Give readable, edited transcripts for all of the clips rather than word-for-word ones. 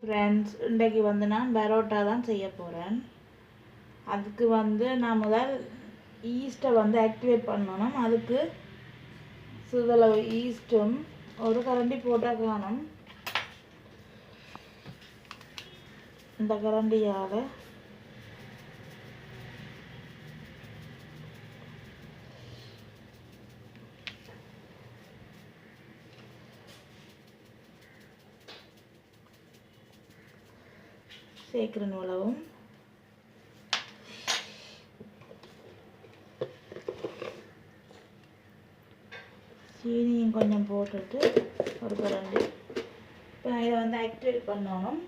Friends, இன்றைக்கு வந்து நான் பரோட்டா தான் செய்ய போகிறேன். அதுக்கு வந்து நான் முதல் ஈஸ்ட்டை வந்து ஆக்டிவேட் பண்ணணும். அதுக்கு சிறிதளவு ஈஸ்ட்டும் ஒரு கரண்டி போட்டால் காணும். இந்த கரண்டியால் சேர்க்கிறேன். உழவும் சீனியும் கொஞ்சம் போட்டுட்டு ஒரு கரண்டி. இப்போ இதை வந்து ஆக்டிவேட் பண்ணணும்.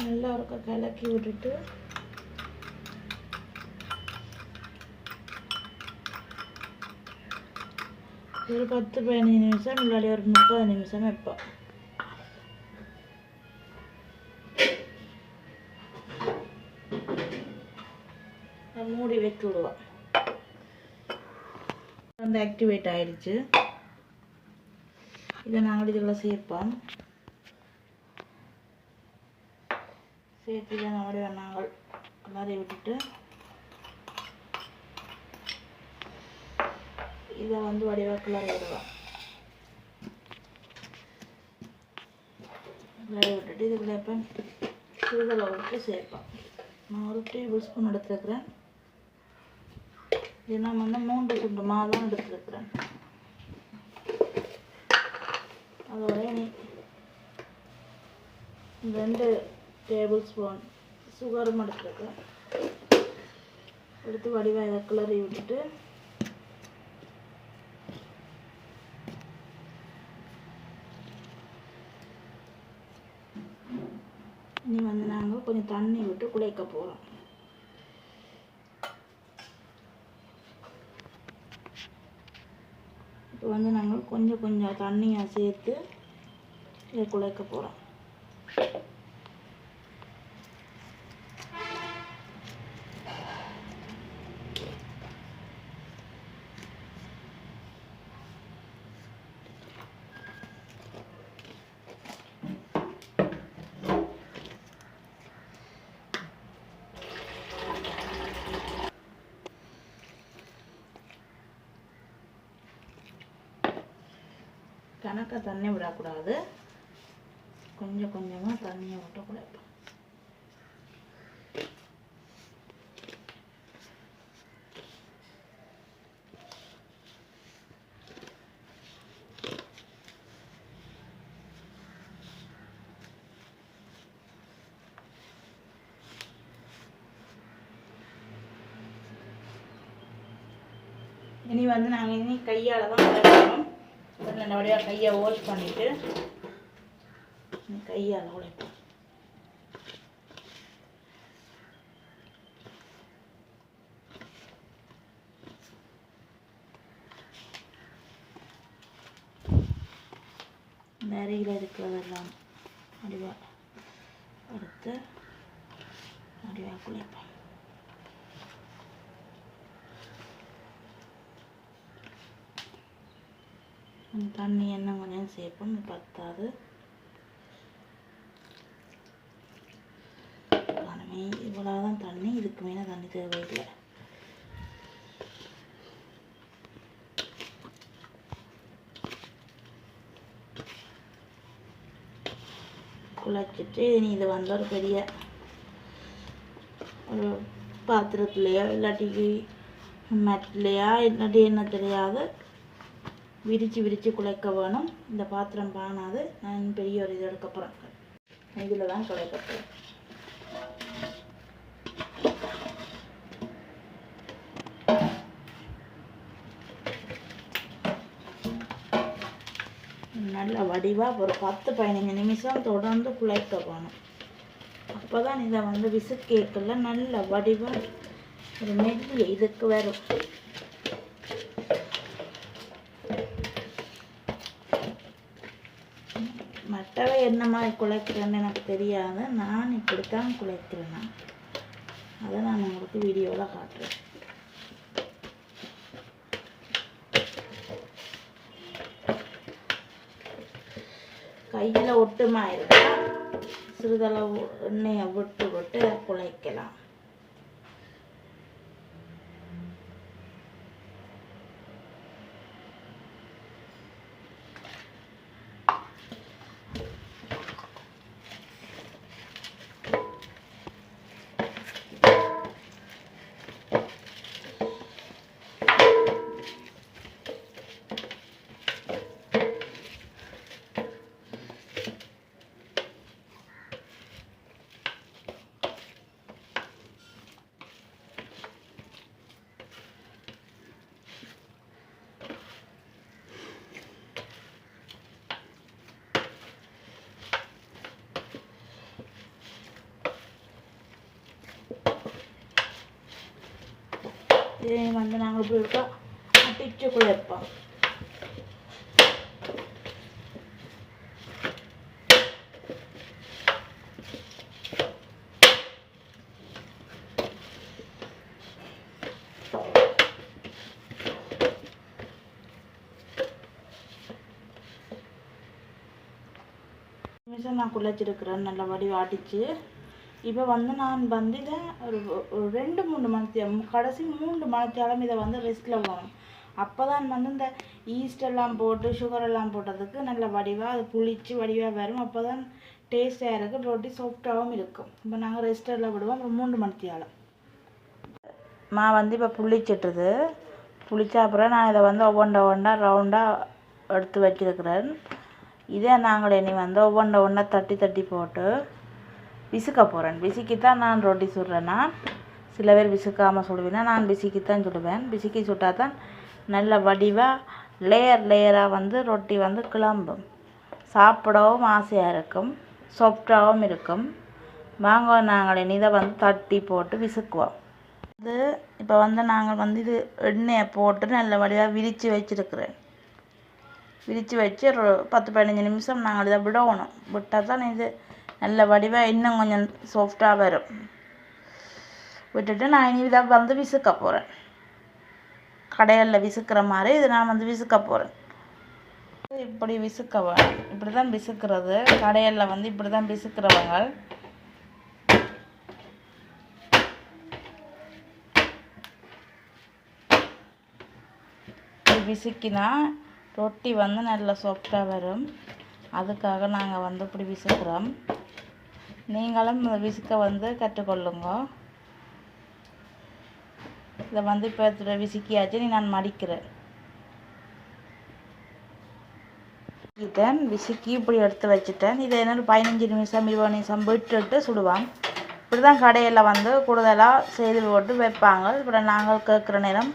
நல்லா இருக்க கலக்கி விட்டுட்டு ஒரு 10-15 நிமிஷம் இல்லாட்டி ஒரு 30 நிமிஷம் வைப்போம். மூடி வைக்க விடுவோம். வந்து ஆக்டிவேட் ஆயிடுச்சு. இதை நாங்கள் இதில் சேர்ப்போம். சேர்த்து இதை நம்மளுடைய நாங்கள் கிளறி விட்டுட்டு இதை வந்து வடிவாக கிளறி விடுவோம். கிளறி விட்டுட்டு இதுக்குள்ள இப்போ சிறிதளவுக்கு சேர்ப்போம். நான் ஒரு டேபிள் ஸ்பூன் எடுத்துருக்கிறேன். இது நான் வந்து 3 துண்டு மாவு தான் எடுத்துருக்கிறேன். அதோட 2 டேபிள் ஸ்பூன் சுகரும் எடுத்துருக்கேன். எடுத்து வடிவாக இதை கிளறி விட்டுட்டு இனி வந்து நாங்கள் கொஞ்சம் தண்ணி விட்டு குழைக்க போகிறோம். இப்போ வந்து நாங்கள் கொஞ்சம் தண்ணியை சேர்த்து இதை குழைக்க போகிறோம். கணக்காக தண்ணி விடக்கூடாது. கொஞ்சமாக தண்ணியை விட்டு குழைப்போம். இனி வந்து நாங்கள் கையால் தான் குழைக்கணும். நல்லபடியாக கையை வாஷ் பண்ணிவிட்டு கையால் உழைப்போம். இந்த அருகில் இருக்கிறதெல்லாம் வடிவாக எடுத்து வடிவாக குழைப்போம். தண்ணி எண்ணெய் கொஞ்சம் சேர்ப்போம். பத்தாது. இவ்வளோதான் தண்ணி. இதுக்கு மேலே தண்ணி தேவையில்லை. குழைச்சிட்டு இனி இது வந்து ஒரு பெரிய ஒரு பாத்திரத்துலையோ இல்லாட்டி மேட்லையா இல்லாட்டி என்ன தெரியாது விரித்து குழைக்க வேணும். இந்த பாத்திரம் பானாது. நான் பெரிய ஒரு இது எடுக்க போகிறேன். இதில் தான் குழைக்க போகிறேன். நல்ல வடிவாக ஒரு 10-15 நிமிஷம் தொடர்ந்து குழைக்க வேணும். அப்போ தான் இதை வந்து விசுக்கேக்கல நல்ல வடிவாக ஒரு மெல்லிய இதுக்கு வரும். மற்றவை என்ன மாதிரி குழைக்கிறேன்னு எனக்கு தெரியாது. நான் இப்படித்தான் குழைக்கிறேன். அதை நான் உங்களுக்கு வீடியோவில் காட்டுறேன். கையில் ஒட்டுமா இருந்தால் சிறிதளவு எண்ணெயை விட்டு விட்டு குழைக்கலாம். இதை வந்து நாங்கள் இப்படி இருக்கோம் அட்டிச்சுக்குள்ளே இருப்போம். நிமிஷம் நான் குழைச்சிருக்கிறேன், நல்லா வடிவாட்டிச்சு. இப்போ வந்து நான் வந்து இதை ஒரு 2-3 மணி கடைசி 3 மணித்தாலும் இதை வந்து ரெஸ்ட்டில் போகணும். அப்போ தான் வந்து இந்த ஈஸ்டெல்லாம் போட்டு சுகரெல்லாம் போட்டதுக்கு நல்ல வடிவாக அது புளிச்சு வடிவாக வரும். அப்போ தான் டேஸ்ட்டாக இருக்குது, ரொட்டி சாஃப்டாகவும் இருக்கும். இப்போ நாங்கள் ரெஸ்ட்டில் விடுவோம். ஒரு 3 மணித்தாலும் வந்து இப்போ புளிச்சிட்டுது. புளிச்ச அப்புறம் நான் இதை வந்து ஒவ்வொன்றா ரவுண்டாக எடுத்து வச்சிருக்கிறேன். இதே நாங்கள் இனி வந்து ஒவ்வொன்றா தட்டி போட்டு விசுக்க போகிறேன். விசுக்கித்தான் நான் ரொட்டி சுடுறேன்னா, சில பேர் விசுக்காமல் சுடுவேன்னா, நான் விசுக்கித்தான் சுடுவேன். விசுக்கி சுட்டால் தான் நல்ல வடிவாக லேயராக வந்து ரொட்டி வந்து கிளம்பும், சாப்பிடவும் ஆசையாக இருக்கும், சாஃப்டாகவும் இருக்கும். வாங்க நாங்கள் இனி இதை வந்து தட்டி போட்டு விசுக்குவோம். இது இப்போ வந்து நாங்கள் வந்து இது எண்ணெயை போட்டு நல்ல வடிவாக விரித்து வச்சுருக்கிறேன். விரித்து வச்சு ஒரு 10-15 நிமிஷம் நாங்கள் இதை விடணும். விட்டால் தான் இது நல்ல வடிவாக இன்னும் கொஞ்சம் சாஃப்டாக வரும். விட்டுட்டு நான் இனி இதை வந்து விசுக்க போகிறேன். கடைகளில் விசுக்கிற மாதிரி இது நான் வந்து விசுக்க போகிறேன். இப்படி விசுக்க வேணும். இப்படி தான் விசுக்கிறது. கடைகளில் வந்து இப்படி தான் விசுக்கிறவங்க. விசுக்கினா ரொட்டி வந்து நல்லா சாஃப்டாக வரும். அதுக்காக நாங்கள் வந்து இப்படி விசுக்கிறோம். நீங்களும் விசுக்க வந்து கற்றுக்கொள்ளுங்க. இதை வந்து இப்போ விசுக்கியாச்சு, நான் மடிக்கிறேன். விசுக்கி இப்படி எடுத்து வச்சுட்டேன். இதை என்ன 15 நிமிஷம் 20 நிமிஷம் விட்டுட்டு சுடுவான். இப்படி தான் கடையில் வந்து கூடுதலாக செய்து போட்டு வைப்பாங்க. இப்போ நாங்கள் கேட்குற நேரம்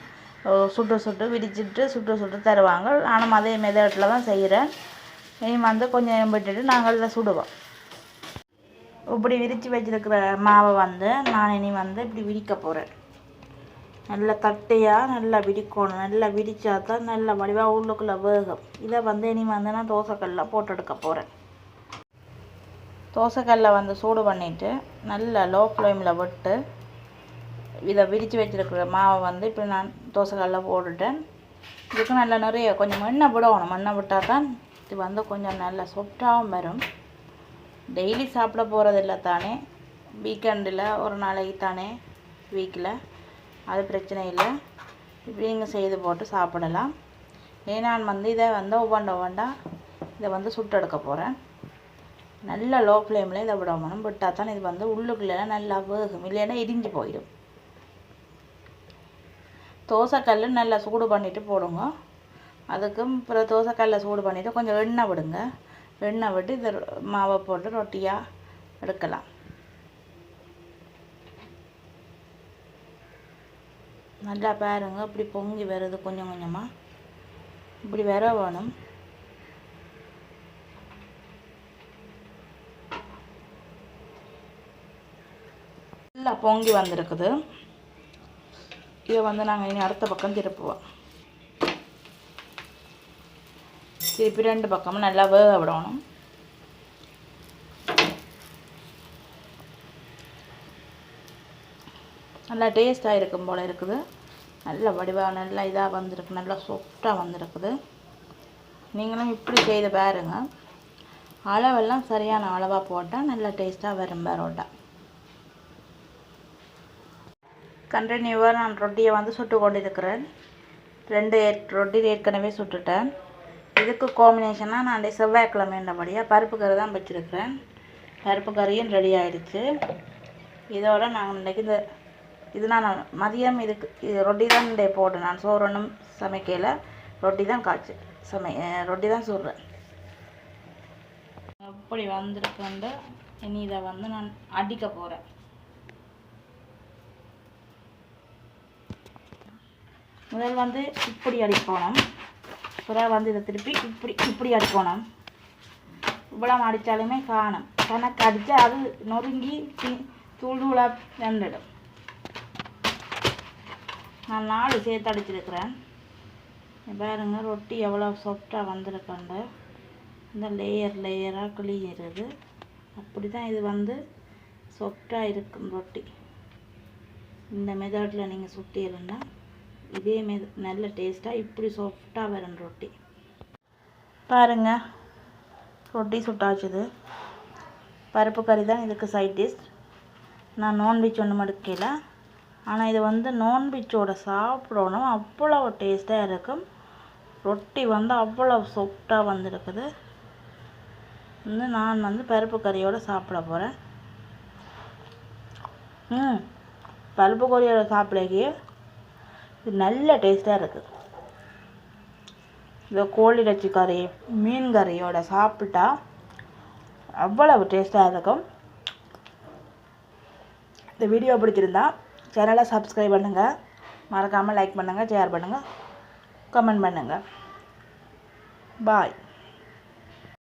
சுட்டு விரிச்சிட்டு தருவாங்க. நானும் அதே மெத்தடில் தான் செய்கிறேன். இனி வந்து கொஞ்சம் நேரம் விட்டுட்டு நாங்கள் இதை சுடுவோம். இப்படி விரித்து வச்சிருக்கிற மாவை வந்து நான் இனி வந்து இப்படி விரிக்க போகிறேன். நல்லா தட்டையாக நல்லா விரிக்கணும். நல்லா விரித்தா தான் நல்ல வடிவாக உள்ளுக்குள்ளே வேகும். இதை வந்து இனி வந்து நான் தோசைக்கல்லில் போட்டு எடுக்க போகிறேன். தோசைக்கல்லை வந்து சூடு பண்ணிவிட்டு நல்லா லோ ஃப்ளேமில் விட்டு இதை விரித்து வச்சிருக்கிற மாவை வந்து இப்போ நான் தோசைக்கல்லில் போட்டுட்டேன். இதுக்கு நல்லா நிறைய கொஞ்சம் எண்ணெய் விடணும். எண்ணெய் விட்டால் தான் இது வந்து கொஞ்சம் நல்லா சாஃப்டாகவும் வரும். டெய்லி சாப்பிட போகிறதில்ல தானே, வீக்கெண்டில் ஒரு நாளைக்கு தானே, வீக்கில், அது பிரச்சனை இல்லை. இப்படி நீங்கள் செய்து போட்டு சாப்பிடலாம். நான் வந்து இதை வந்து ஒவ்வொன்றா இதை வந்து சுட்டு எடுக்க போகிறேன். நல்ல லோ ஃப்ளேமில் இதை விடணும். விட்டால் தான் இது வந்து உள்ளுக்குள்ளே நல்லா வேகும், இல்லைன்னா இடிஞ்சு போயிடும். தோசைக்கல் நல்லா சூடு பண்ணிவிட்டு போடுங்க. அதுக்கும் அப்புறம் தோசைக்கல்லை சூடு பண்ணிவிட்டு கொஞ்சம் எண்ணெய் விடுங்க. எண்ணெய் விட்டு இதை மாவை போட்டு ரொட்டியாக எடுக்கலாம். நல்லா பாருங்க, இப்படி பொங்கி வருது கொஞ்சம் கொஞ்சமாக. இப்படி வர வேணும். நல்லா பொங்கி வந்திருக்குது. இதை வந்து நாங்கள் இனி அடுத்த பக்கம் திருப்புவோம். திருப்பி 2 பக்கமும் நல்லா வேக விடணும். நல்லா டேஸ்ட்டாக இருக்கும் போல் இருக்குது. நல்ல வடிவாக நல்லா இதாக வந்திருக்கு, நல்லா சாஃப்டாக வந்திருக்குது. நீங்களும் இப்படி செய்து பாருங்க. அளவெல்லாம் சரியான அளவாக போட்டால் நல்லா டேஸ்ட்டாக வரும் பரோட்டா. கண்டினியூவாக நான் ரொட்டியை வந்து சுட்டு கொண்டிருக்கிறேன். 2 ரொட்டி ஏற்கனவே சுட்டுட்டேன். இதுக்கு காம்பினேஷனாக நான் செவ்வாய்க்கிழமைன்றபடியாக பருப்பு கறி தான் வச்சுருக்கிறேன். பருப்பு கறியும் ரெடி ஆகிடுச்சு. இதோட நாங்கள் இன்றைக்கி இது நான் மதியம் இதுக்கு ரொட்டி தான் இன்றைய போட்டேன். நான் சோறு ஒன்றும் சமைக்கல, ரொட்டி தான் ரொட்டி தான் சுடுறேன். அப்படி வந்திருக்கேன். இனி இதை வந்து நான் அடிக்க போகிறேன். முதல் வந்து இப்படி அடிக்கணும், பிறகு வந்து இதை திருப்பி இப்படி அடிக்கணும். இவ்வளோ அடித்தாலுமே காணும், கணக்கு அடித்தா அது நொறுங்கி தூளாக வெந்துடும். நான் 4 சேர்த்து அடிச்சிருக்கிறேன். பாருங்க ரொட்டி எவ்வளோ சாஃப்டாக வந்திருக்கண்டு. இந்த லேயராக கிளியிறது. அப்படி தான் இது வந்து சாஃப்டாக இருக்கும் ரொட்டி. இந்த மெத்தடில் நீங்கள் சுட்டிருந்தா இதே நல்ல டேஸ்ட்டாக இப்படி சாஃப்டாக வரும் ரொட்டி. பாருங்கள் ரொட்டி சுட்டாச்சுது. பருப்பு கறி தான் இதுக்கு சைட் டிஷ். நான் நான்வெஜ் ஒன்றும் எடுக்கல, ஆனால் இது வந்து நான்வெஜ்ஜோட சாப்பிடணும், அவ்வளோ டேஸ்ட்டாக இருக்கும். ரொட்டி வந்து அவ்வளோ சாஃப்டாக வந்திருக்குது. நான் வந்து பருப்பு கறியோடு சாப்பிட போகிறேன். பருப்பு கறியோட சாப்பிடக்கே இது நல்ல டேஸ்ட்டாக இருக்குது. இந்த கோழி இறைச்சி கறி, மீன் கறியோட சாப்பிட்டா அவ்வளவு டேஸ்ட்டாக இருக்கும். இந்த வீடியோ பிடிச்சிருந்தா சேனலை சப்ஸ்கிரைப் பண்ணுங்கள், மறக்காமல் லைக் பண்ணுங்கள், ஷேர் பண்ணுங்கள், கமெண்ட் பண்ணுங்கள். பாய்.